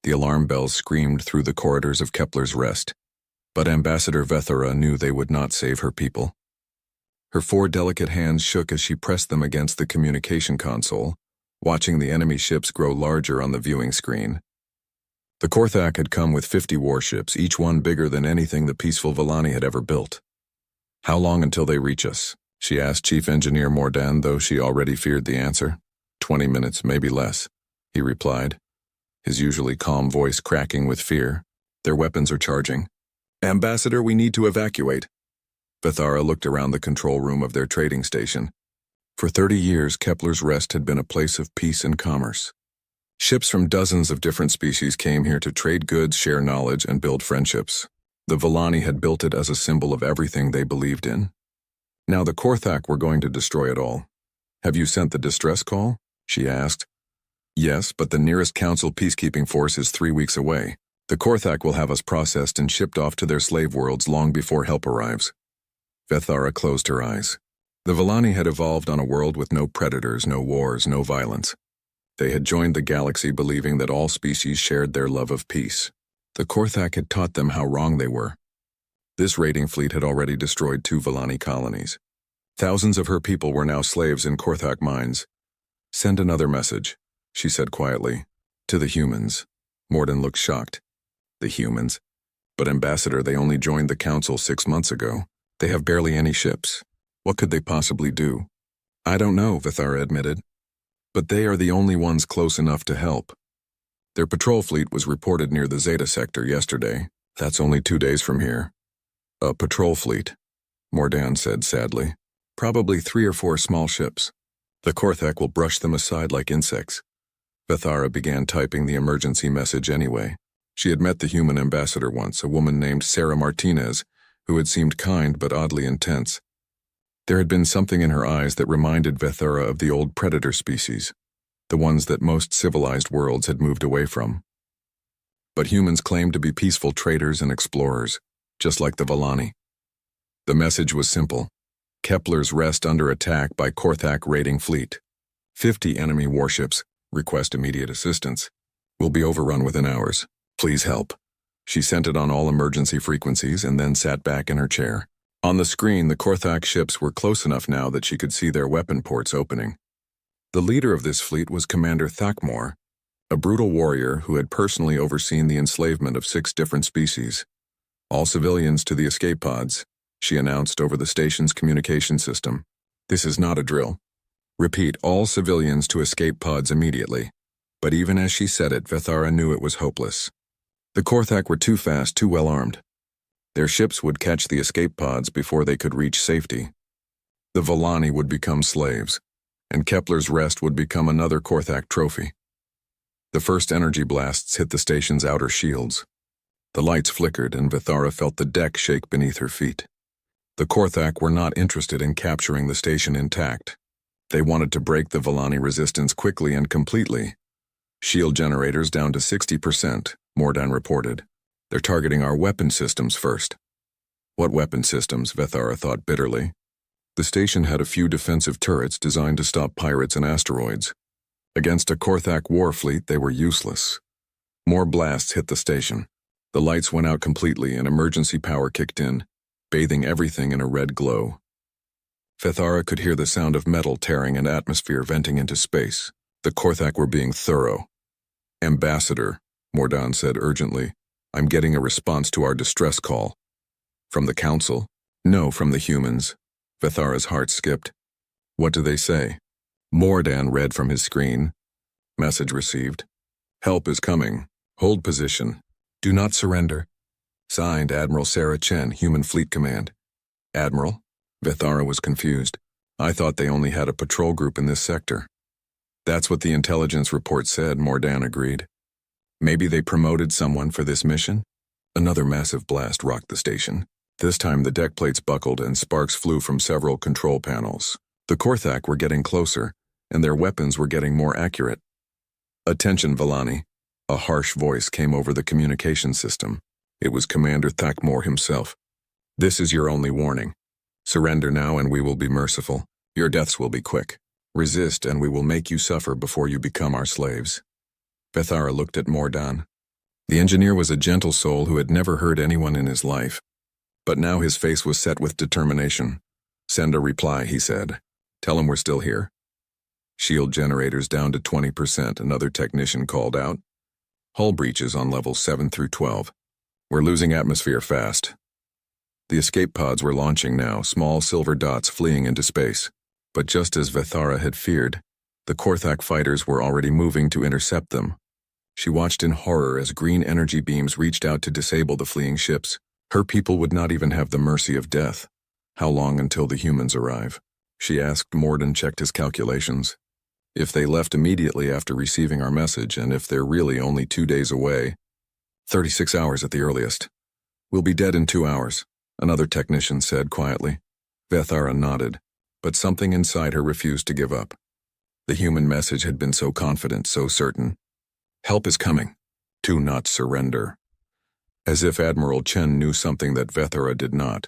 The alarm bells screamed through the corridors of Kepler's Rest, but Ambassador Vethara knew they would not save her people. Her 4 delicate hands shook as she pressed them against the communication console, watching the enemy ships grow larger on the viewing screen. The Korthak had come with 50 warships, each one bigger than anything the peaceful Villani had ever built. "How long until they reach us?" she asked Chief Engineer Mordan, though she already feared the answer. 20 minutes, maybe less," he replied, his usually calm voice cracking with fear. "Their weapons are charging." "Ambassador, we need to evacuate." Vethara looked around the control room of their trading station. For 30 years, Kepler's Rest had been a place of peace and commerce. Ships from dozens of different species came here to trade goods, share knowledge, and build friendships. The Villani had built it as a symbol of everything they believed in. Now the Korthak were going to destroy it all. "Have you sent the distress call?" she asked. "Yes, but the nearest Council peacekeeping force is 3 weeks away. The Korthak will have us processed and shipped off to their slave worlds long before help arrives." Vethara closed her eyes. The Villani had evolved on a world with no predators, no wars, no violence. They had joined the galaxy believing that all species shared their love of peace. The Korthak had taught them how wrong they were. This raiding fleet had already destroyed 2 Villani colonies. Thousands of her people were now slaves in Korthak mines. "Send another message," she said quietly. "To the humans." Mordan looked shocked. "The humans? But Ambassador, they only joined the Council 6 months ago. They have barely any ships. What could they possibly do?" "I don't know," Vethara admitted. "But they are the only ones close enough to help. Their patrol fleet was reported near the Zeta sector yesterday. That's only 2 days from here." "A patrol fleet," Mordan said sadly. "Probably 3 or 4 small ships. The Korthak will brush them aside like insects." Vethara began typing the emergency message anyway. She had met the human ambassador once, a woman named Sarah Martinez, who had seemed kind but oddly intense. There had been something in her eyes that reminded Vethara of the old predator species, the ones that most civilized worlds had moved away from. But humans claimed to be peaceful traders and explorers, just like the Villani. The message was simple: Kepler's Rest under attack by Korthak raiding fleet. 50 enemy warships. Request immediate assistance. Will be overrun within hours. Please help. She sent it on all emergency frequencies and then sat back in her chair. On the screen, the Korthak ships were close enough now that she could see their weapon ports opening. The leader of this fleet was Commander Thakmor, a brutal warrior who had personally overseen the enslavement of 6 different species. "All civilians to the escape pods," she announced over the station's communication system. "This is not a drill. Repeat, all civilians to escape pods immediately." But even as she said it, Vethara knew it was hopeless. The Korthak were too fast, too well armed. Their ships would catch the escape pods before they could reach safety. The Villani would become slaves, and Kepler's Rest would become another Korthak trophy. The first energy blasts hit the station's outer shields. The lights flickered, and Vethara felt the deck shake beneath her feet. The Korthak were not interested in capturing the station intact. They wanted to break the Villani resistance quickly and completely. "Shield generators down to 60%, Mordan reported. "They're targeting our weapon systems first." What weapon systems? Vethara thought bitterly. The station had a few defensive turrets designed to stop pirates and asteroids. Against a Korthak war fleet, they were useless. More blasts hit the station. The lights went out completely and emergency power kicked in, bathing everything in a red glow. Vethara could hear the sound of metal tearing and atmosphere venting into space. The Korthak were being thorough. "Ambassador," Mordan said urgently, "I'm getting a response to our distress call." "From the Council?" "No, from the humans." Vethara's heart skipped. "What do they say?" Mordan read from his screen. Message received. "Help is coming. Hold position. Do not surrender. Signed, Admiral Sarah Chen, Human Fleet Command." "Admiral?" Vethara was confused. "I thought they only had a patrol group in this sector." "That's what the intelligence report said," Mordan agreed. "Maybe they promoted someone for this mission?" Another massive blast rocked the station. This time the deck plates buckled and sparks flew from several control panels. The Korthak were getting closer, and their weapons were getting more accurate. "Attention, Villani." A harsh voice came over the communication system. It was Commander Thakmor himself. "This is your only warning. Surrender now and we will be merciful. Your deaths will be quick. Resist and we will make you suffer before you become our slaves." Vethara looked at Mordan. The engineer was a gentle soul who had never hurt anyone in his life. But now his face was set with determination. "Send a reply," he said. "Tell him we're still here." "Shield generators down to 20%, another technician called out. "Hull breaches on levels 7 through 12. We're losing atmosphere fast." The escape pods were launching now, small silver dots fleeing into space. But just as Vethara had feared, the Korthak fighters were already moving to intercept them. She watched in horror as green energy beams reached out to disable the fleeing ships. Her people would not even have the mercy of death. How long until the humans arrive? She asked. Morden checked his calculations. If they left immediately after receiving our message, and if they're really only 2 days away, 36 hours at the earliest. "We'll be dead in 2 hours, another technician said quietly. Vethara nodded, but something inside her refused to give up. The human message had been so confident, so certain. "Help is coming. Do not surrender." As if Admiral Chen knew something that Vethara did not.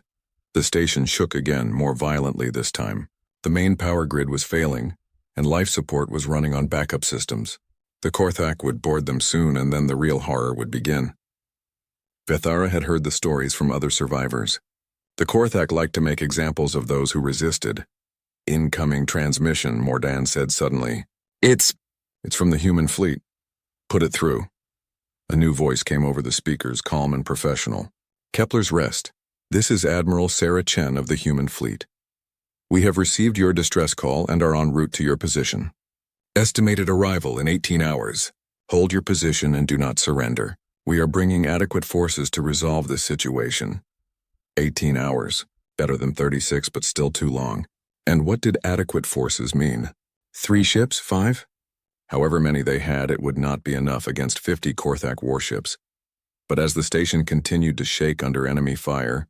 The station shook again, more violently this time. The main power grid was failing, and life support was running on backup systems. The Korthak would board them soon, and then the real horror would begin. Vethara had heard the stories from other survivors. The Korthak liked to make examples of those who resisted. "Incoming transmission," Mordan said suddenly. It's from the human fleet. Put it through." A new voice came over the speakers, calm and professional. "Kepler's Rest. This is Admiral Sarah Chen of the human fleet. We have received your distress call and are en route to your position. Estimated arrival in 18 hours. Hold your position and do not surrender. We are bringing adequate forces to resolve this situation." 18 hours. Better than 36, but still too long. And what did adequate forces mean? 3 ships? 5? However many they had, it would not be enough against 50 Korthak warships. But as the station continued to shake under enemy fire,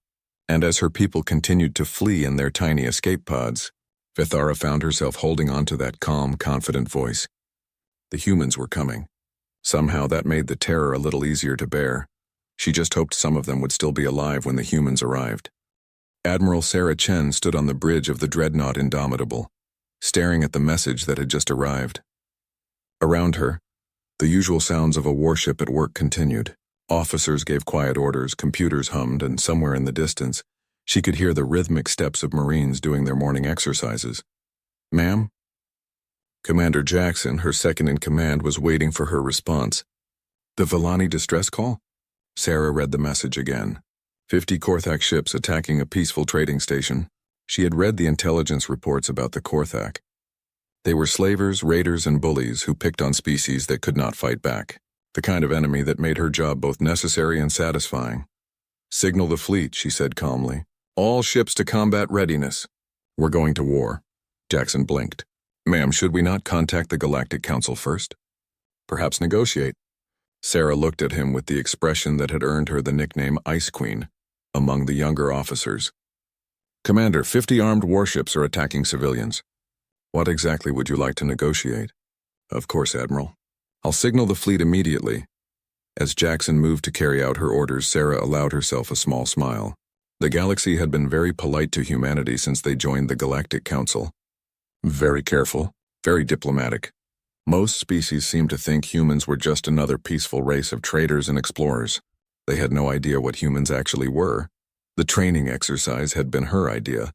and as her people continued to flee in their tiny escape pods, Vethara found herself holding on to that calm, confident voice. The humans were coming. Somehow that made the terror a little easier to bear. She just hoped some of them would still be alive when the humans arrived. Admiral Sarah Chen stood on the bridge of the dreadnought Indomitable, staring at the message that had just arrived. Around her, the usual sounds of a warship at work continued. Officers gave quiet orders, computers hummed, and somewhere in the distance, she could hear the rhythmic steps of Marines doing their morning exercises. "Ma'am?" Commander Jackson, her second-in-command, was waiting for her response. "The Villani distress call?" Sarah read the message again. 50 Korthak ships attacking a peaceful trading station. She had read the intelligence reports about the Korthak. They were slavers, raiders, and bullies who picked on species that could not fight back. The kind of enemy that made her job both necessary and satisfying. "Signal the fleet," she said calmly. "All ships to combat readiness. We're going to war." Jackson blinked. "Ma'am, should we not contact the Galactic Council first? Perhaps negotiate?" Sarah looked at him with the expression that had earned her the nickname Ice Queen among the younger officers. "Commander, 50 armed warships are attacking civilians. What exactly would you like to negotiate?" "Of course, Admiral. I'll signal the fleet immediately." As Jackson moved to carry out her orders, Sarah allowed herself a small smile. The galaxy had been very polite to humanity since they joined the Galactic Council. Very careful, very diplomatic. Most species seemed to think humans were just another peaceful race of traders and explorers. They had no idea what humans actually were. The training exercise had been her idea.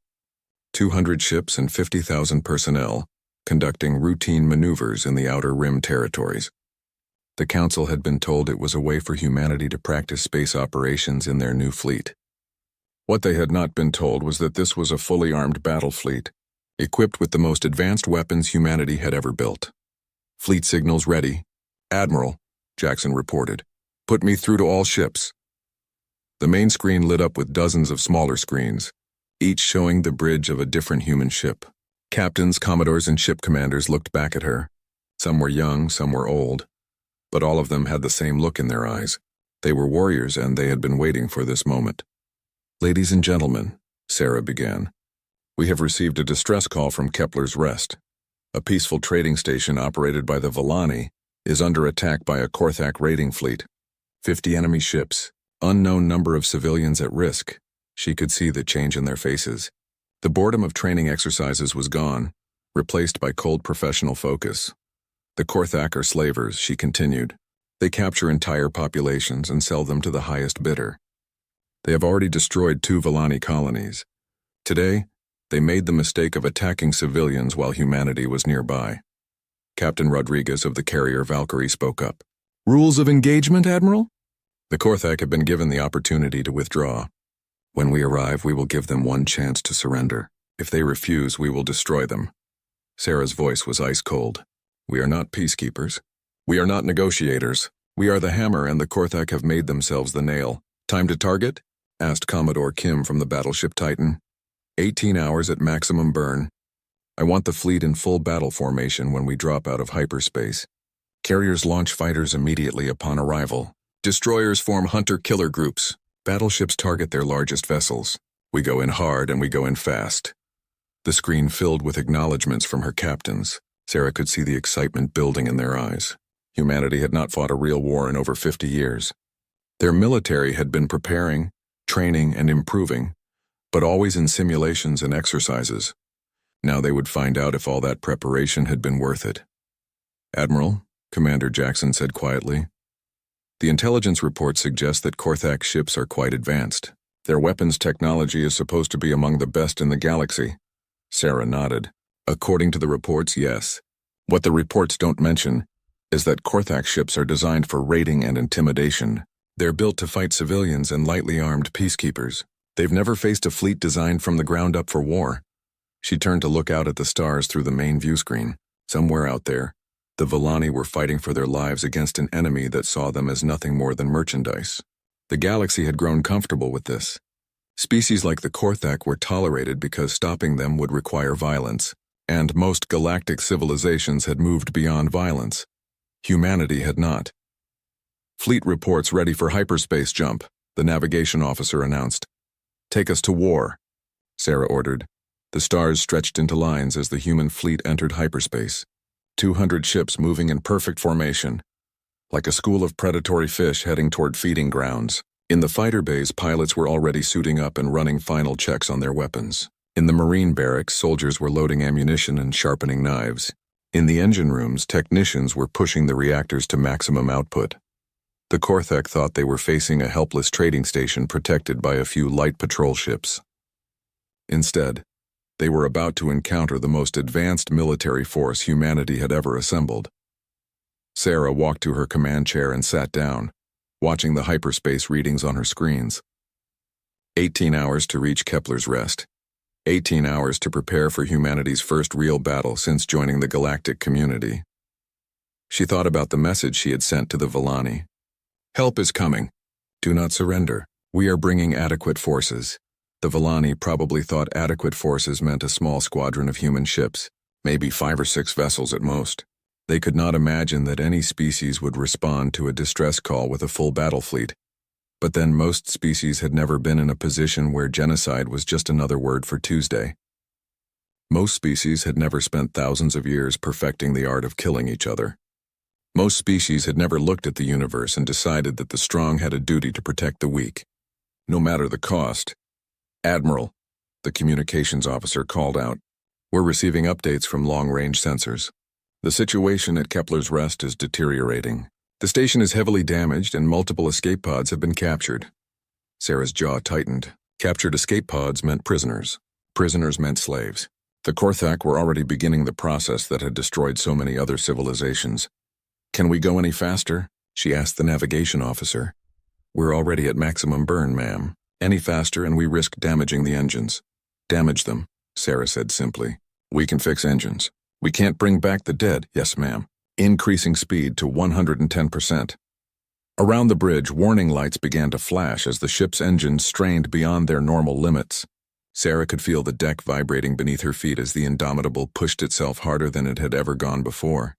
200 ships and 50,000 personnel, conducting routine maneuvers in the Outer Rim territories. The Council had been told it was a way for humanity to practice space operations in their new fleet. What they had not been told was that this was a fully armed battle fleet, equipped with the most advanced weapons humanity had ever built. "Fleet signals ready." "Admiral," Jackson reported. "Put me through to all ships." The main screen lit up with dozens of smaller screens, each showing the bridge of a different human ship. Captains, commodores, and ship commanders looked back at her. Some were young, some were old, but all of them had the same look in their eyes. They were warriors, and they had been waiting for this moment. "Ladies and gentlemen," Sarah began, "we have received a distress call from Kepler's Rest. A peaceful trading station operated by the Villani is under attack by a Korthak raiding fleet. 50 enemy ships, unknown number of civilians at risk." She could see the change in their faces. The boredom of training exercises was gone, replaced by cold professional focus. "The Korthak are slavers," she continued. They capture entire populations and sell them to the highest bidder. They have already destroyed 2 Villani colonies. Today, they made the mistake of attacking civilians while humanity was nearby. Captain Rodriguez of the carrier Valkyrie spoke up. Rules of engagement, Admiral? The Korthak have been given the opportunity to withdraw. When we arrive, we will give them one chance to surrender. If they refuse, we will destroy them. Sarah's voice was ice cold. We are not peacekeepers. We are not negotiators. We are the hammer, and the Korthak have made themselves the nail. Time to target? Asked Commodore Kim from the battleship Titan. 18 hours at maximum burn. I want the fleet in full battle formation when we drop out of hyperspace. Carriers launch fighters immediately upon arrival. Destroyers form hunter-killer groups. Battleships target their largest vessels. We go in hard and we go in fast. The screen filled with acknowledgments from her captains. Sarah could see the excitement building in their eyes. Humanity had not fought a real war in over 50 years. Their military had been preparing, training, and improving, but always in simulations and exercises. Now they would find out if all that preparation had been worth it. Admiral, Commander Jackson said quietly, the intelligence reports suggest that Korthak ships are quite advanced. Their weapons technology is supposed to be among the best in the galaxy. Sarah nodded. According to the reports, yes. What the reports don't mention is that Korthak ships are designed for raiding and intimidation. They're built to fight civilians and lightly armed peacekeepers. They've never faced a fleet designed from the ground up for war. She turned to look out at the stars through the main view screen. Somewhere out there, the Villani were fighting for their lives against an enemy that saw them as nothing more than merchandise. The galaxy had grown comfortable with this. Species like the Korthak were tolerated because stopping them would require violence, and most galactic civilizations had moved beyond violence. Humanity had not. Fleet reports ready for hyperspace jump, the navigation officer announced. Take us to war, Sarah ordered. The stars stretched into lines as the human fleet entered hyperspace. 200 ships moving in perfect formation, like a school of predatory fish heading toward feeding grounds. In the fighter bays, pilots were already suiting up and running final checks on their weapons. In the Marine barracks, soldiers were loading ammunition and sharpening knives. In the engine rooms, technicians were pushing the reactors to maximum output. The Korthak thought they were facing a helpless trading station protected by a few light patrol ships. Instead, they were about to encounter the most advanced military force humanity had ever assembled. Sarah walked to her command chair and sat down, watching the hyperspace readings on her screens. 18 hours to reach Kepler's rest. 18 hours to prepare for humanity's first real battle since joining the galactic community. She thought about the message she had sent to the Villani. Help is coming. Do not surrender. We are bringing adequate forces. The Villani probably thought adequate forces meant a small squadron of human ships, maybe 5 or 6 vessels at most. They could not imagine that any species would respond to a distress call with a full battle fleet. But then most species had never been in a position where genocide was just another word for Tuesday. Most species had never spent thousands of years perfecting the art of killing each other. Most species had never looked at the universe and decided that the strong had a duty to protect the weak, no matter the cost. Admiral, the communications officer called out, we're receiving updates from long-range sensors. The situation at Kepler's Rest is deteriorating. The station is heavily damaged and multiple escape pods have been captured. Sarah's jaw tightened. Captured escape pods meant prisoners. Prisoners meant slaves. The Korthak were already beginning the process that had destroyed so many other civilizations. Can we go any faster? She asked the navigation officer. We're already at maximum burn, ma'am. Any faster and we risk damaging the engines. Damage them, Sarah said simply. We can fix engines. We can't bring back the dead, yes ma'am. Increasing speed to 110%. Around the bridge, warning lights began to flash as the ship's engines strained beyond their normal limits. Sarah could feel the deck vibrating beneath her feet as the Indomitable pushed itself harder than it had ever gone before.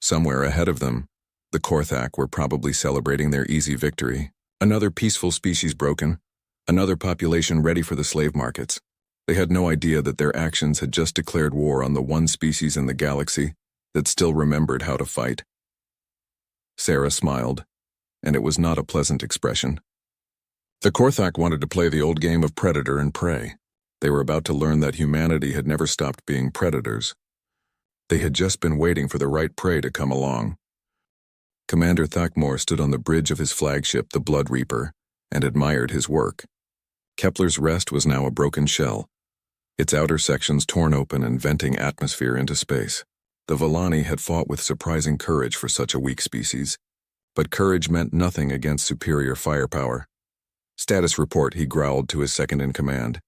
Somewhere ahead of them, the Korthak were probably celebrating their easy victory. Another peaceful species broken, another population ready for the slave markets. They had no idea that their actions had just declared war on the one species in the galaxy that still remembered how to fight. Sarah smiled, and it was not a pleasant expression. The Korthak wanted to play the old game of predator and prey. They were about to learn that humanity had never stopped being predators. They had just been waiting for the right prey to come along. Commander Thakmor stood on the bridge of his flagship, the Blood Reaper, and admired his work. Kepler's Rest was now a broken shell, its outer sections torn open and venting atmosphere into space. The Vallani had fought with surprising courage for such a weak species, but courage meant nothing against superior firepower. "Status report," he growled to his second-in-command.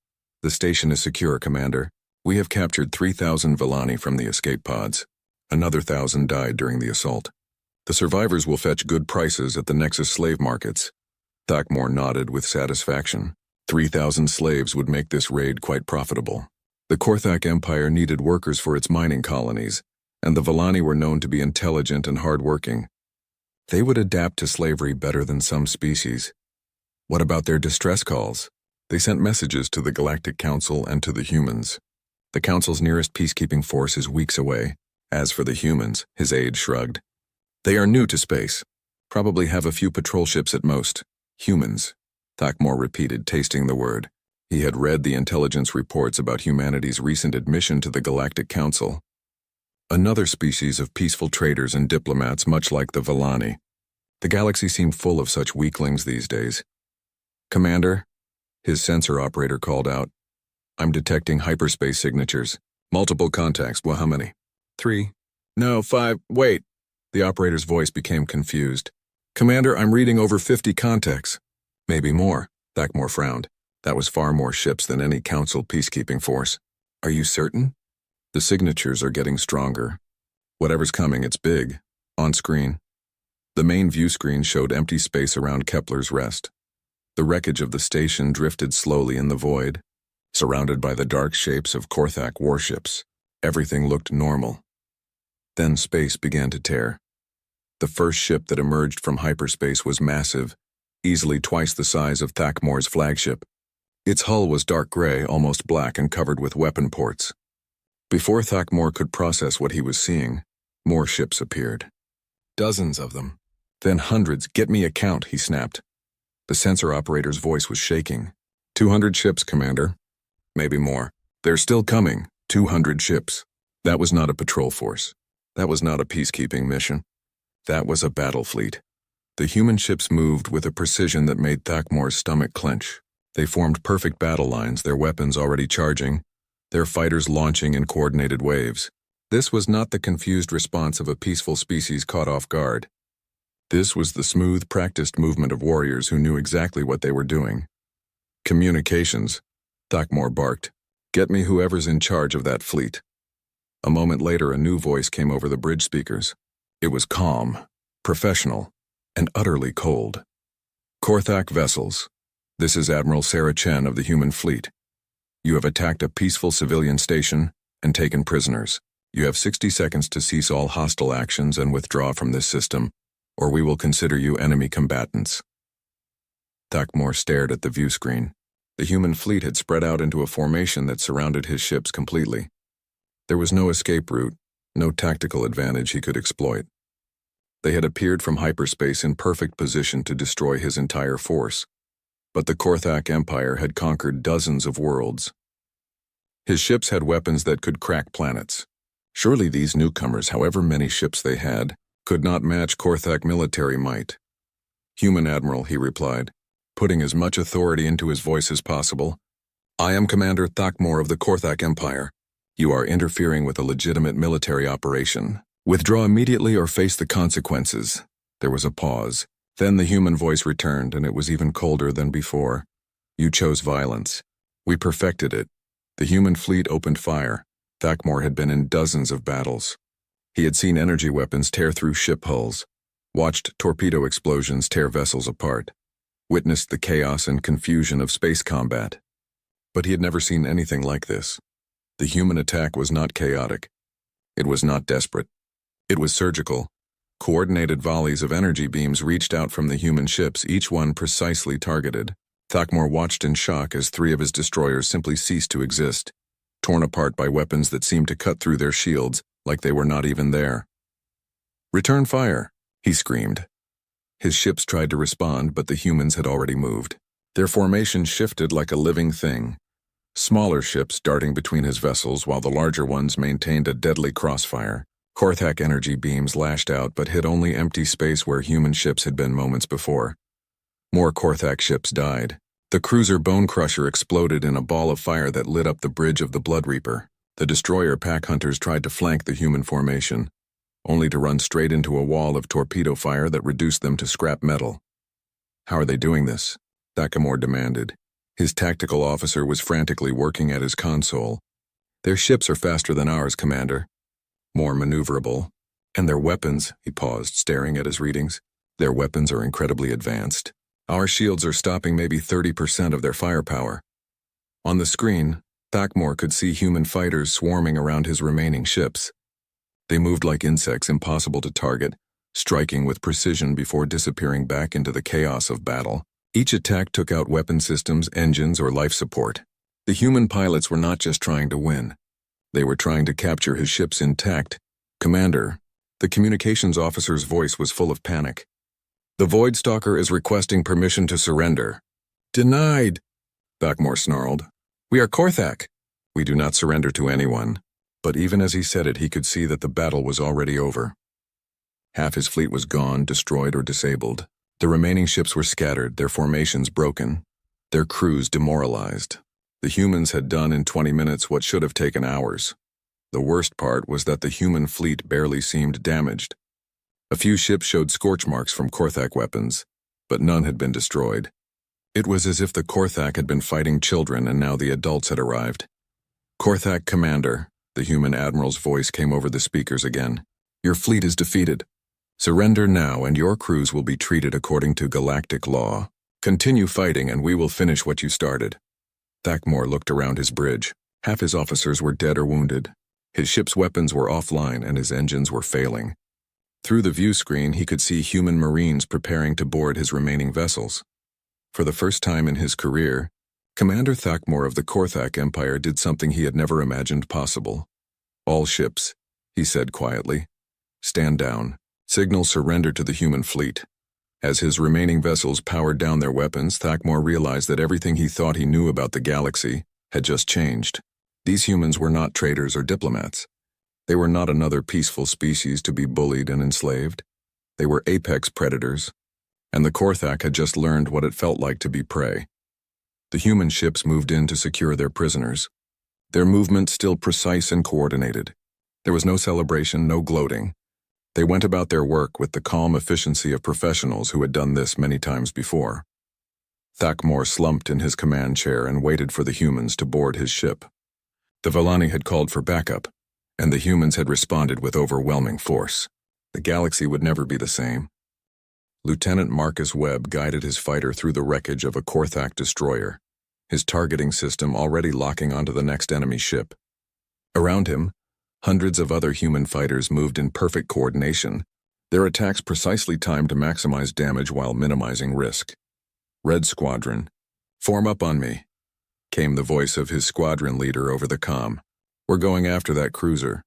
"The station is secure, Commander. We have captured 3,000 Vallani from the escape pods. Another 1,000 died during the assault. The survivors will fetch good prices at the Nexus slave markets." Thakmor nodded with satisfaction. 3,000 slaves would make this raid quite profitable. The Korthak Empire needed workers for its mining colonies, and the Vallani were known to be intelligent and hard-working. They would adapt to slavery better than some species. What about their distress calls? They sent messages to the Galactic Council and to the humans. The Council's nearest peacekeeping force is weeks away. As for the humans, his aide shrugged. They are new to space. Probably have a few patrol ships at most. Humans, Thakmor repeated, tasting the word. He had read the intelligence reports about humanity's recent admission to the Galactic Council. Another species of peaceful traders and diplomats, much like the Vallani. The galaxy seemed full of such weaklings these days. "Commander," his sensor operator called out. "I'm detecting hyperspace signatures. Multiple contacts. Well, how many?" 3. "No, 5. Wait." The operator's voice became confused. "Commander, I'm reading over 50 contacts." "Maybe more." Thakmor frowned. That was far more ships than any Council peacekeeping force. "Are you certain?" "The signatures are getting stronger. Whatever's coming, it's big." On screen. The main view screen showed empty space around Kepler's Rest. The wreckage of the station drifted slowly in the void, surrounded by the dark shapes of Korthak warships. Everything looked normal. Then space began to tear. The first ship that emerged from hyperspace was massive, easily twice the size of Thakmor's flagship. Its hull was dark gray, almost black, and covered with weapon ports. Before Thakmor could process what he was seeing, more ships appeared. Dozens of them. Then hundreds. "Get me a count," he snapped. The sensor operator's voice was shaking. 200 ships, Commander. Maybe more. They're still coming. 200 ships. That was not a patrol force. That was not a peacekeeping mission. That was a battle fleet. The human ships moved with a precision that made Thakmor's stomach clench. They formed perfect battle lines, their weapons already charging, their fighters launching in coordinated waves. This was not the confused response of a peaceful species caught off guard. This was the smooth, practiced movement of warriors who knew exactly what they were doing. "Communications," Thakmor barked. "Get me whoever's in charge of that fleet." A moment later, a new voice came over the bridge speakers. It was calm, professional, and utterly cold. "Korthak vessels. This is Admiral Sarah Chen of the human fleet. You have attacked a peaceful civilian station and taken prisoners. You have 60 seconds to cease all hostile actions and withdraw from this system, or we will consider you enemy combatants." Thakmor stared at the view screen. The human fleet had spread out into a formation that surrounded his ships completely. There was no escape route, no tactical advantage he could exploit. They had appeared from hyperspace in perfect position to destroy his entire force. But the Korthak Empire had conquered dozens of worlds. His ships had weapons that could crack planets. Surely these newcomers, however many ships they had, could not match Korthak military might. "Human Admiral," he replied, putting as much authority into his voice as possible. "I am Commander Thakmor of the Korthak Empire. You are interfering with a legitimate military operation. Withdraw immediately or face the consequences." There was a pause. Then the human voice returned, and it was even colder than before. "You chose violence. We perfected it." The human fleet opened fire. Thakmor had been in dozens of battles. He had seen energy weapons tear through ship hulls, watched torpedo explosions tear vessels apart, witnessed the chaos and confusion of space combat. But he had never seen anything like this. The human attack was not chaotic. It was not desperate. It was surgical. Coordinated volleys of energy beams reached out from the human ships, each one precisely targeted. Thakmor watched in shock as 3 of his destroyers simply ceased to exist, torn apart by weapons that seemed to cut through their shields like they were not even there. "Return fire," he screamed. His ships tried to respond, but the humans had already moved. Their formation shifted like a living thing, smaller ships darting between his vessels while the larger ones maintained a deadly crossfire. Korthak energy beams lashed out but hit only empty space where human ships had been moments before. More Korthak ships died. The cruiser Bone Crusher exploded in a ball of fire that lit up the bridge of the Blood Reaper. The destroyer pack hunters tried to flank the human formation, only to run straight into a wall of torpedo fire that reduced them to scrap metal. How are they doing this? Thakamor demanded. His tactical officer was frantically working at his console. Their ships are faster than ours, Commander. More maneuverable. And their weapons, he paused, staring at his readings. Their weapons are incredibly advanced. Our shields are stopping maybe 30% of their firepower. On the screen, Thakamor could see human fighters swarming around his remaining ships. They moved like insects impossible to target, striking with precision before disappearing back into the chaos of battle. Each attack took out weapon systems, engines, or life support. The human pilots were not just trying to win. They were trying to capture his ships intact. Commander, the communications officer's voice was full of panic. The Voidstalker is requesting permission to surrender. Denied, Thakamor snarled. We are Korthak. We do not surrender to anyone. But even as he said it, he could see that the battle was already over. Half his fleet was gone, destroyed, or disabled. The remaining ships were scattered, their formations broken, their crews demoralized. The humans had done in 20 minutes what should have taken hours. The worst part was that the human fleet barely seemed damaged. A few ships showed scorch marks from Korthak weapons, but none had been destroyed. It was as if the Korthak had been fighting children and now the adults had arrived. Korthak Commander, the human admiral's voice came over the speakers again. Your fleet is defeated. Surrender now and your crews will be treated according to galactic law. Continue fighting and we will finish what you started. Thakamor looked around his bridge. Half his officers were dead or wounded. His ship's weapons were offline and his engines were failing. Through the view screen, he could see human marines preparing to board his remaining vessels. For the first time in his career, Commander Thakamor of the Korthak Empire did something he had never imagined possible. All ships, he said quietly, stand down. Signal surrender to the human fleet. As his remaining vessels powered down their weapons, Thakamor realized that everything he thought he knew about the galaxy had just changed. These humans were not traitors or diplomats. They were not another peaceful species to be bullied and enslaved. They were apex predators, and the Korthak had just learned what it felt like to be prey. The human ships moved in to secure their prisoners. Their movements still precise and coordinated. There was no celebration, no gloating. They went about their work with the calm efficiency of professionals who had done this many times before. Thakamor slumped in his command chair and waited for the humans to board his ship. The Vellani had called for backup, and the humans had responded with overwhelming force. The galaxy would never be the same. Lieutenant Marcus Webb guided his fighter through the wreckage of a Korthak destroyer, his targeting system already locking onto the next enemy ship. Around him, hundreds of other human fighters moved in perfect coordination, their attacks precisely timed to maximize damage while minimizing risk. Red Squadron, form up on me, came the voice of his squadron leader over the comm. We're going after that cruiser.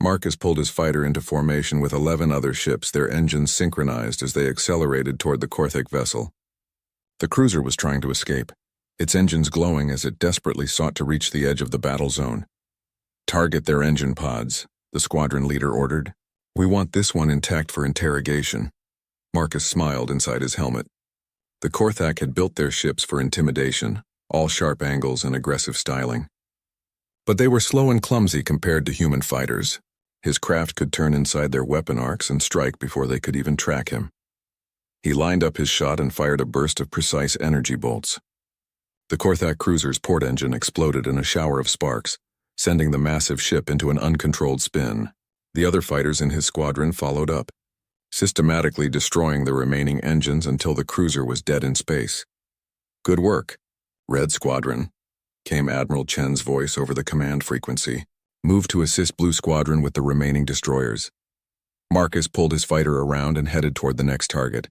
Marcus pulled his fighter into formation with 11 other ships, their engines synchronized as they accelerated toward the Korthak vessel. The cruiser was trying to escape, its engines glowing as it desperately sought to reach the edge of the battle zone. Target their engine pods, the squadron leader ordered. We want this one intact for interrogation. Marcus smiled inside his helmet. The Korthak had built their ships for intimidation, all sharp angles and aggressive styling. But they were slow and clumsy compared to human fighters. His craft could turn inside their weapon arcs and strike before they could even track him. He lined up his shot and fired a burst of precise energy bolts. The Korthak cruiser's port engine exploded in a shower of sparks, sending the massive ship into an uncontrolled spin. The other fighters in his squadron followed up, systematically destroying the remaining engines until the cruiser was dead in space. Good work, Red Squadron, came Admiral Chen's voice over the command frequency. Move to assist Blue Squadron with the remaining destroyers. Marcus pulled his fighter around and headed toward the next target.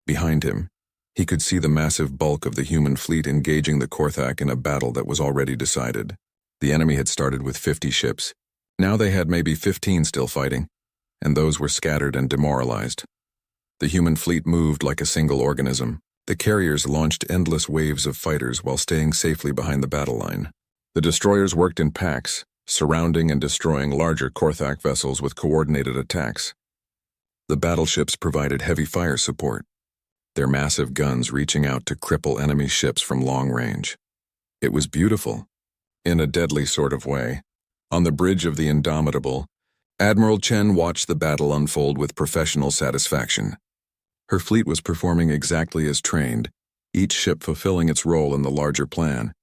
Behind him, he could see the massive bulk of the human fleet engaging the Korthak in a battle that was already decided. The enemy had started with 50 ships. Now they had maybe 15 still fighting, and those were scattered and demoralized. The human fleet moved like a single organism. The carriers launched endless waves of fighters while staying safely behind the battle line. The destroyers worked in packs, surrounding and destroying larger Korthak vessels with coordinated attacks. The battleships provided heavy fire support, their massive guns reaching out to cripple enemy ships from long range. It was beautiful, in a deadly sort of way. On the bridge of the Indomitable, Admiral Chen watched the battle unfold with professional satisfaction. Her fleet was performing exactly as trained, each ship fulfilling its role in the larger plan.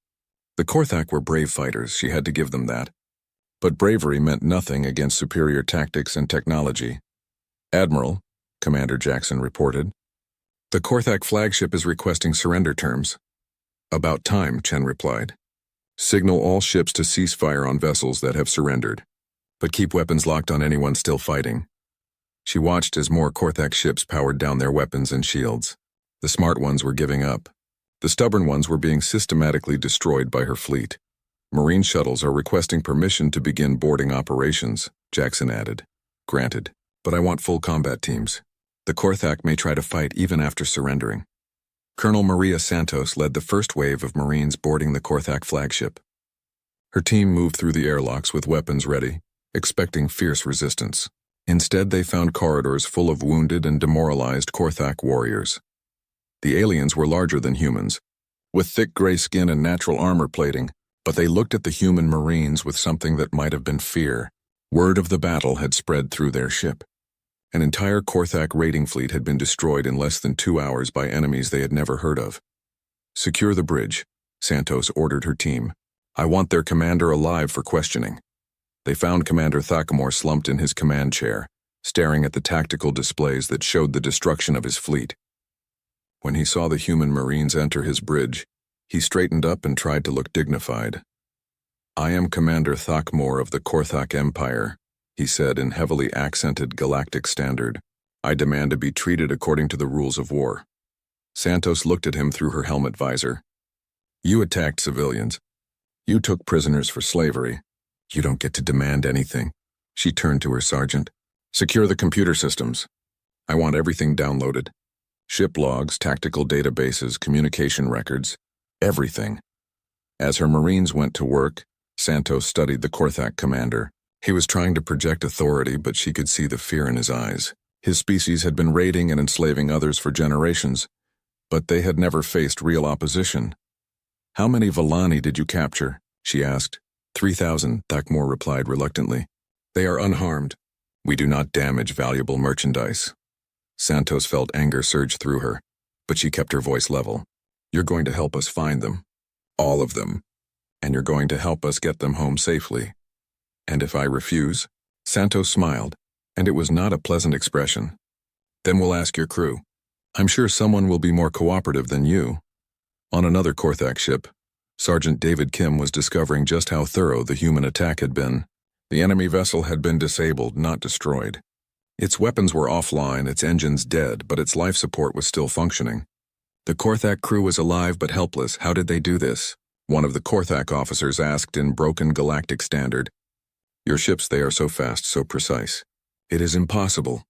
The Korthak were brave fighters, she had to give them that. But bravery meant nothing against superior tactics and technology. "Admiral," Commander Jackson reported, "the Korthak flagship is requesting surrender terms." "About time," Chen replied. "Signal all ships to cease fire on vessels that have surrendered, but keep weapons locked on anyone still fighting." She watched as more Korthak ships powered down their weapons and shields. The smart ones were giving up. The stubborn ones were being systematically destroyed by her fleet. "Marine shuttles are requesting permission to begin boarding operations," Jackson added. "Granted, but I want full combat teams. The Korthak may try to fight even after surrendering." Colonel Maria Santos led the first wave of Marines boarding the Korthak flagship. Her team moved through the airlocks with weapons ready, expecting fierce resistance. Instead, they found corridors full of wounded and demoralized Korthak warriors. The aliens were larger than humans, with thick gray skin and natural armor plating, but they looked at the human Marines with something that might have been fear. Word of the battle had spread through their ship. An entire Korthak raiding fleet had been destroyed in less than 2 hours by enemies they had never heard of. "Secure the bridge," Santos ordered her team. "I want their commander alive for questioning." They found Commander Thakamore slumped in his command chair, staring at the tactical displays that showed the destruction of his fleet. When he saw the human Marines enter his bridge, he straightened up and tried to look dignified. "I am Commander Thakamore of the Korthak Empire," he said in heavily accented Galactic standard. "I demand to be treated according to the rules of war." Santos looked at him through her helmet visor. "You attacked civilians. You took prisoners for slavery. You don't get to demand anything." She turned to her sergeant. "Secure the computer systems. I want everything downloaded. Ship logs, tactical databases, communication records, everything." As her Marines went to work, Santos studied the Korthak commander. He was trying to project authority, but she could see the fear in his eyes. His species had been raiding and enslaving others for generations, but they had never faced real opposition. "How many Vallani did you capture?" she asked. 3,000, Thakamore replied reluctantly. "They are unharmed. We do not damage valuable merchandise." Santos felt anger surge through her, but she kept her voice level. "You're going to help us find them. All of them. And you're going to help us get them home safely." "And if I refuse?" Santos smiled, and it was not a pleasant expression. "Then we'll ask your crew. I'm sure someone will be more cooperative than you." On another Korthak ship, Sergeant David Kim was discovering just how thorough the human attack had been. The enemy vessel had been disabled, not destroyed. Its weapons were offline, its engines dead, but its life support was still functioning. The Korthak crew was alive but helpless. How did they do this? One of the Korthak officers asked in broken Galactic standard. "Your ships, they are so fast, so precise." "It is impossible."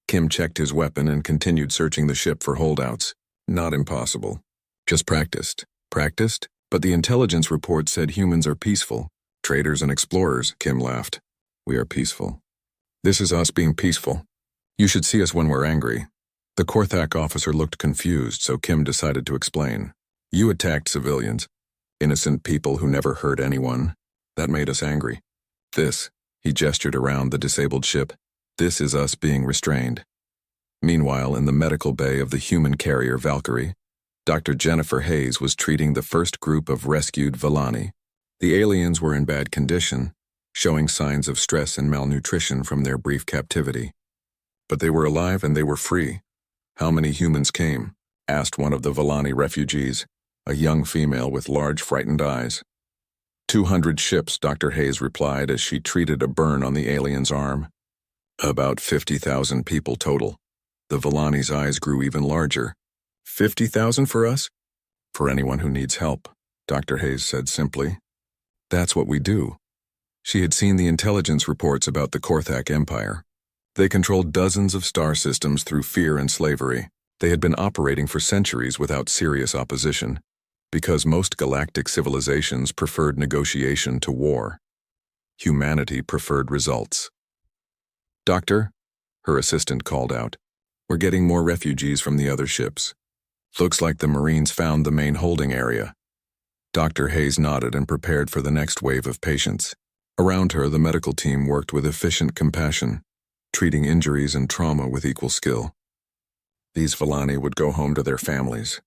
Kim checked his weapon and continued searching the ship for holdouts. "Not impossible. Just practiced." "Practiced? But the intelligence report said humans are peaceful. Traders and explorers," Kim laughed. "We are peaceful. This is us being peaceful. You should see us when we're angry." The Korthak officer looked confused, so Kim decided to explain. "You attacked civilians. Innocent people who never hurt anyone. That made us angry. This," he gestured around the disabled ship, "this is us being restrained." Meanwhile, in the medical bay of the human carrier Valkyrie, Dr. Jennifer Hayes was treating the first group of rescued Vallani. The aliens were in bad condition, showing signs of stress and malnutrition from their brief captivity. But they were alive and they were free. "How many humans came?" asked one of the Vallani refugees, a young female with large frightened eyes. 200 ships, Dr. Hayes replied as she treated a burn on the alien's arm. "About 50,000 people total." The Vallani's eyes grew even larger. 50,000 for us?" "For anyone who needs help," Dr. Hayes said simply. "That's what we do." She had seen the intelligence reports about the Korthak Empire. They controlled dozens of star systems through fear and slavery. They had been operating for centuries without serious opposition, because most galactic civilizations preferred negotiation to war. Humanity preferred results. "Doctor," her assistant called out, "we're getting more refugees from the other ships. Looks like the Marines found the main holding area." Dr. Hayes nodded and prepared for the next wave of patients. Around her, the medical team worked with efficient compassion, treating injuries and trauma with equal skill. These Villani would go home to their families.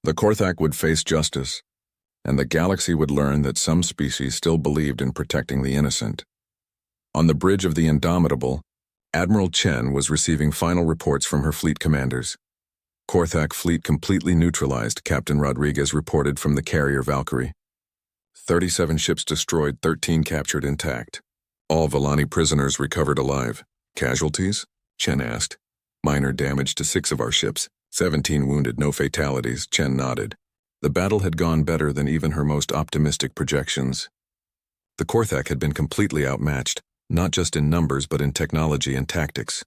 The Korthak would face justice, and the galaxy would learn that some species still believed in protecting the innocent. On the bridge of the Indomitable, Admiral Chen was receiving final reports from her fleet commanders. Korthak fleet completely neutralized, Captain Rodriguez reported from the carrier Valkyrie. 37 ships destroyed, 13 captured intact. All Villani prisoners recovered alive. Casualties? Chen asked. Minor damage to 6 of our ships, 17 wounded, no fatalities, Chen nodded. The battle had gone better than even her most optimistic projections. The Korthak had been completely outmatched, not just in numbers but in technology and tactics.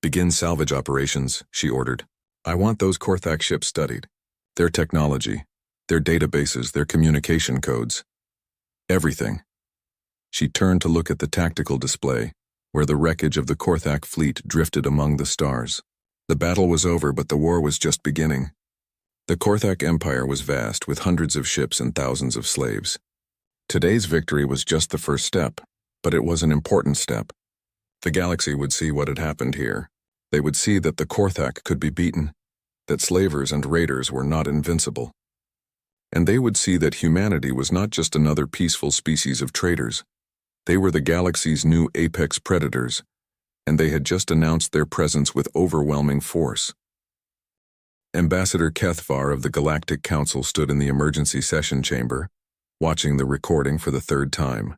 "Begin salvage operations," she ordered. "I want those Korthak ships studied. Their technology, their databases, their communication codes. Everything." She turned to look at the tactical display, where the wreckage of the Korthak fleet drifted among the stars. The battle was over, but the war was just beginning. The Korthak Empire was vast, with hundreds of ships and thousands of slaves. Today's victory was just the first step, but it was an important step. The galaxy would see what had happened here. They would see that the Korthak could be beaten, that slavers and raiders were not invincible. And they would see that humanity was not just another peaceful species of traders. They were the galaxy's new apex predators, and they had just announced their presence with overwhelming force. Ambassador Kethvar of the Galactic Council stood in the emergency session chamber, watching the recording for the 3rd time.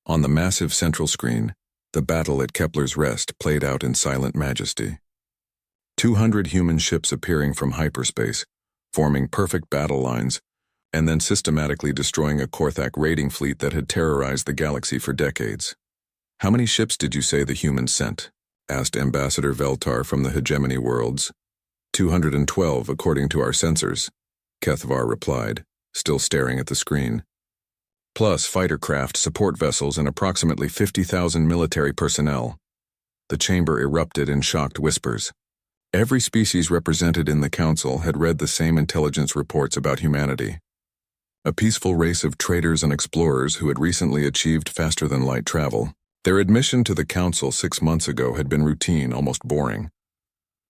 On the massive central screen, the battle at Kepler's Rest played out in silent majesty. 200 human ships appearing from hyperspace, forming perfect battle lines, and then systematically destroying a Korthak raiding fleet that had terrorized the galaxy for decades. "How many ships did you say the humans sent?" asked Ambassador Veltar from the Hegemony worlds. 212, according to our sensors," Kethvar replied, still staring at the screen. "Plus fighter craft, support vessels, and approximately 50,000 military personnel." The chamber erupted in shocked whispers. Every species represented in the council had read the same intelligence reports about humanity. A peaceful race of traders and explorers who had recently achieved faster-than-light travel. Their admission to the council 6 months ago had been routine, almost boring.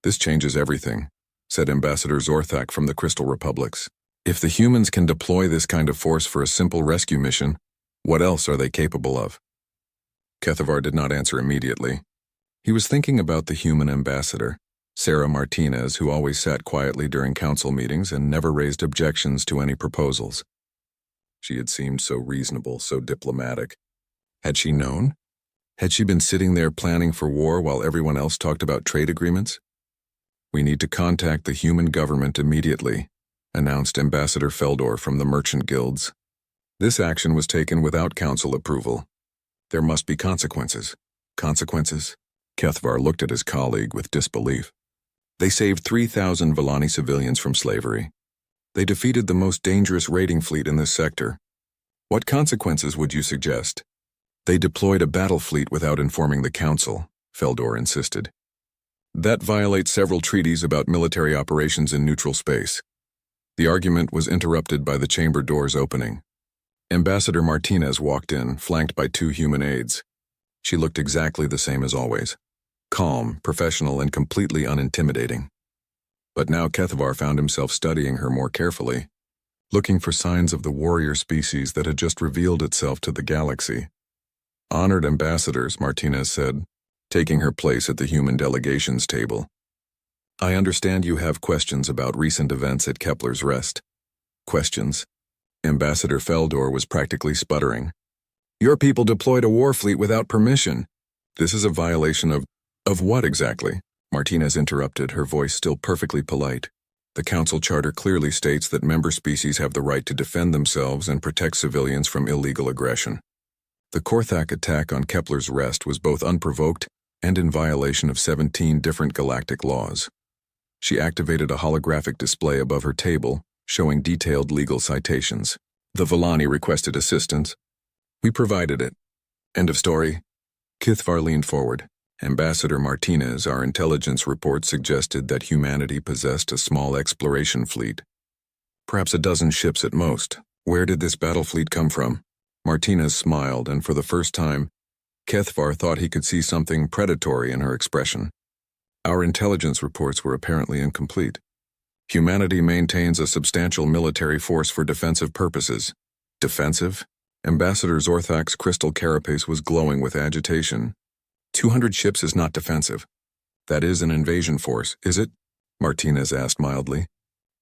"This changes everything," said Ambassador Zorthak from the Crystal Republics. "If the humans can deploy this kind of force for a simple rescue mission, what else are they capable of?" Kethvar did not answer immediately. He was thinking about the human ambassador, Sarah Martinez, who always sat quietly during council meetings and never raised objections to any proposals. She had seemed so reasonable, so diplomatic. Had she known? Had she been sitting there planning for war while everyone else talked about trade agreements? "We need to contact the human government immediately," announced Ambassador Feldor from the merchant guilds. This action was taken without council approval. There must be consequences. Consequences? Kethvar looked at his colleague with disbelief. They saved 3,000 Villani civilians from slavery. They defeated the most dangerous raiding fleet in this sector. What consequences would you suggest? They deployed a battle fleet without informing the council, Feldor insisted. That violates several treaties about military operations in neutral space. The argument was interrupted by the chamber doors opening. Ambassador Martinez walked in, flanked by 2 human aides. She looked exactly the same as always. Calm, professional, and completely unintimidating. But now Kethvar found himself studying her more carefully, looking for signs of the warrior species that had just revealed itself to the galaxy. "Honored ambassadors," Martinez said, taking her place at the human delegations table. "I understand you have questions about recent events at Kepler's Rest." "Questions?" Ambassador Feldor was practically sputtering. "Your people deployed a war fleet without permission. This is a violation of what exactly?" Martinez interrupted, her voice still perfectly polite. "The Council Charter clearly states that member species have the right to defend themselves and protect civilians from illegal aggression. The Korthak attack on Kepler's Rest was both unprovoked and in violation of 17 different galactic laws." She activated a holographic display above her table, showing detailed legal citations. "The Villani requested assistance. We provided it. End of story. Kithvar leaned forward. Ambassador Martinez, our intelligence report suggested that humanity possessed a small exploration fleet. Perhaps a dozen ships at most. Where did this battle fleet come from? Martinez smiled, and for the first time, Kithvar thought he could see something predatory in her expression. Our intelligence reports were apparently incomplete. Humanity maintains a substantial military force for defensive purposes. Defensive? Ambassador Zorthak's crystal carapace was glowing with agitation. 200 ships is not defensive. That is an invasion force, is it? Martinez asked mildly.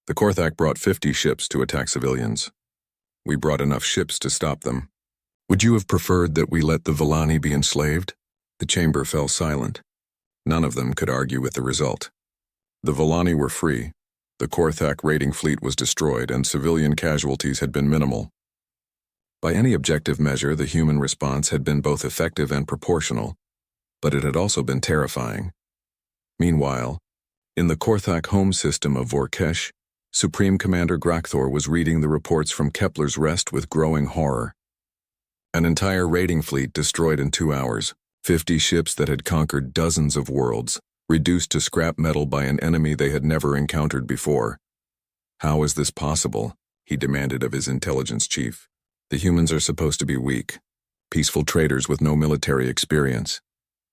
The Korthak brought 50 ships to attack civilians. We brought enough ships to stop them. Would you have preferred that we let the Villani be enslaved? The chamber fell silent. None of them could argue with the result. The Villani were free. The Korthak raiding fleet was destroyed, and civilian casualties had been minimal. By any objective measure, the human response had been both effective and proportional, but it had also been terrifying. Meanwhile, in the Korthak home system of Vorkesh, Supreme Commander Grakthor was reading the reports from Kepler's Rest with growing horror. An entire raiding fleet destroyed in 2 hours, 50 ships that had conquered dozens of worlds, reduced to scrap metal by an enemy they had never encountered before. How is this possible? He demanded of his intelligence chief. The humans are supposed to be weak, peaceful traders with no military experience.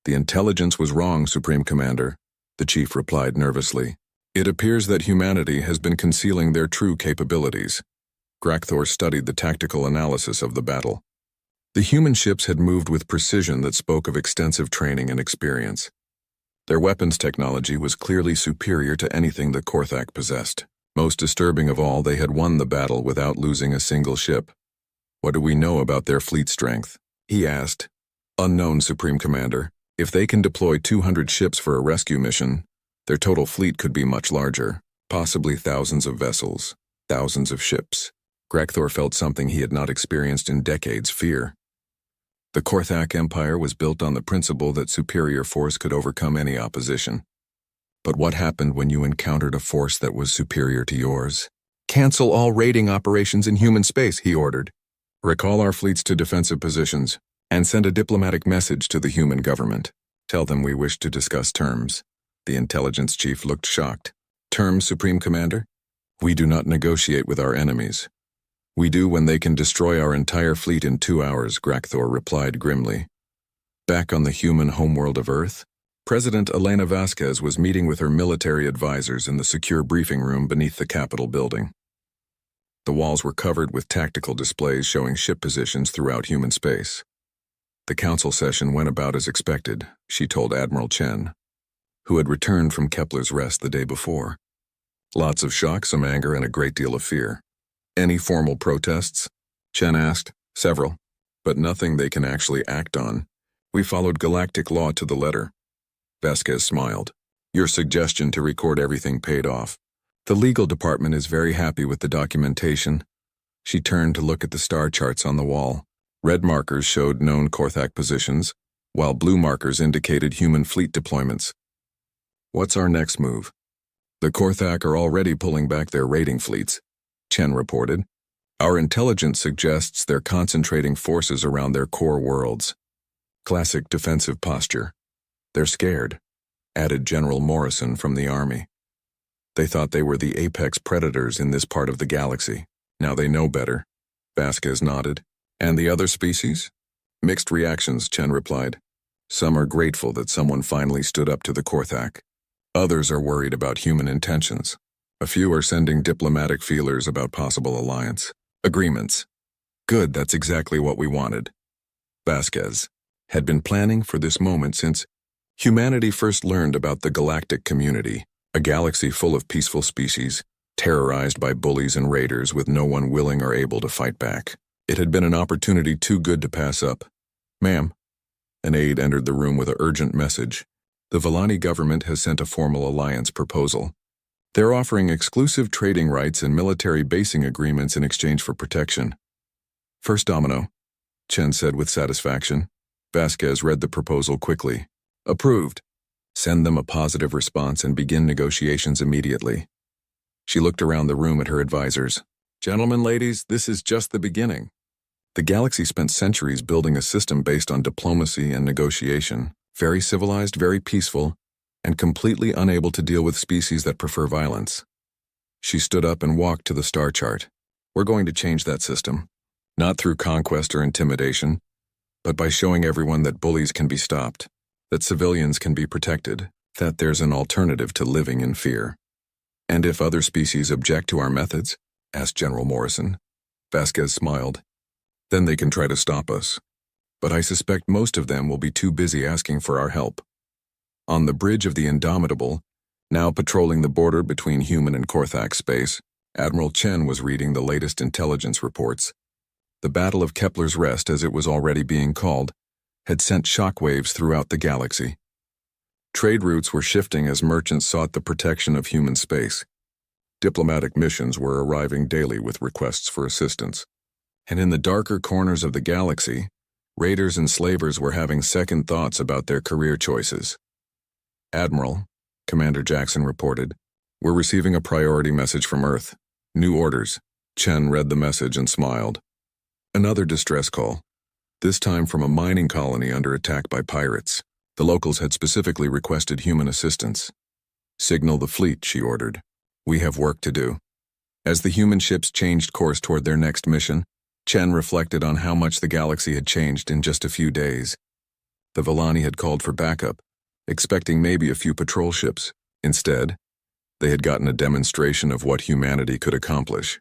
The intelligence was wrong, Supreme Commander, the chief replied nervously. It appears that humanity has been concealing their true capabilities. Grakthor studied the tactical analysis of the battle. The human ships had moved with precision that spoke of extensive training and experience. Their weapons technology was clearly superior to anything the Korthak possessed. Most disturbing of all, they had won the battle without losing a single ship. What do we know about their fleet strength? He asked. Unknown, Supreme Commander. If they can deploy 200 ships for a rescue mission, their total fleet could be much larger, possibly thousands of vessels, thousands of ships. Grakthor felt something he had not experienced in decades: fear. The Korthak Empire was built on the principle that superior force could overcome any opposition. But what happened when you encountered a force that was superior to yours? Cancel all raiding operations in human space, he ordered. Recall our fleets to defensive positions, and send a diplomatic message to the human government. Tell them we wish to discuss terms. The intelligence chief looked shocked. Terms, Supreme Commander? We do not negotiate with our enemies. We do when they can destroy our entire fleet in 2 hours, Grakthor replied grimly. Back on the human homeworld of Earth, President Elena Vasquez was meeting with her military advisors in the secure briefing room beneath the Capitol building. The walls were covered with tactical displays showing ship positions throughout human space. The council session went about as expected, she told Admiral Chen, who had returned from Kepler's Rest the day before. Lots of shock, some anger, and a great deal of fear. Any formal protests? Chen asked. Several, but nothing they can actually act on. We followed galactic law to the letter. Vasquez smiled. Your suggestion to record everything paid off. The legal department is very happy with the documentation. She turned to look at the star charts on the wall. Red markers showed known Korthak positions, while blue markers indicated human fleet deployments. What's our next move? The Korthak are already pulling back their raiding fleets, Chen reported. Our intelligence suggests they're concentrating forces around their core worlds. Classic defensive posture. They're scared, added General Morrison from the Army. They thought they were the apex predators in this part of the galaxy. Now they know better. Vasquez nodded. And the other species? Mixed reactions, Chen replied. Some are grateful that someone finally stood up to the Korthak. Others are worried about human intentions. A few are sending diplomatic feelers about possible alliance. Agreements. Good, that's exactly what we wanted. Vasquez had been planning for this moment since humanity first learned about the Galactic community, a galaxy full of peaceful species, terrorized by bullies and raiders with no one willing or able to fight back. It had been an opportunity too good to pass up. Ma'am. An aide entered the room with an urgent message. The Villani government has sent a formal alliance proposal. They're offering exclusive trading rights and military basing agreements in exchange for protection. First domino, Chen said with satisfaction. Vasquez read the proposal quickly. Approved. Send them a positive response and begin negotiations immediately. She looked around the room at her advisors. Gentlemen, ladies, this is just the beginning. The galaxy spent centuries building a system based on diplomacy and negotiation, very civilized, very peaceful, and completely unable to deal with species that prefer violence. She stood up and walked to the star chart. We're going to change that system, not through conquest or intimidation, but by showing everyone that bullies can be stopped, that civilians can be protected, that there's an alternative to living in fear. And if other species object to our methods, asked General Morrison. Vasquez smiled. Then they can try to stop us. But I suspect most of them will be too busy asking for our help. On the bridge of the Indomitable, now patrolling the border between human and Korthak space, Admiral Chen was reading the latest intelligence reports. The Battle of Kepler's Rest, as it was already being called, had sent shockwaves throughout the galaxy. Trade routes were shifting as merchants sought the protection of human space. Diplomatic missions were arriving daily with requests for assistance. And in the darker corners of the galaxy, raiders and slavers were having second thoughts about their career choices. Admiral, Commander Jackson reported, we're receiving a priority message from Earth. New orders. Chen read the message and smiled. Another distress call, this time from a mining colony under attack by pirates. The locals had specifically requested human assistance. Signal the fleet, she ordered. We have work to do. As the human ships changed course toward their next mission, Chen reflected on how much the galaxy had changed in just a few days. The Villani had called for backup, expecting maybe a few patrol ships. Instead, they had gotten a demonstration of what humanity could accomplish.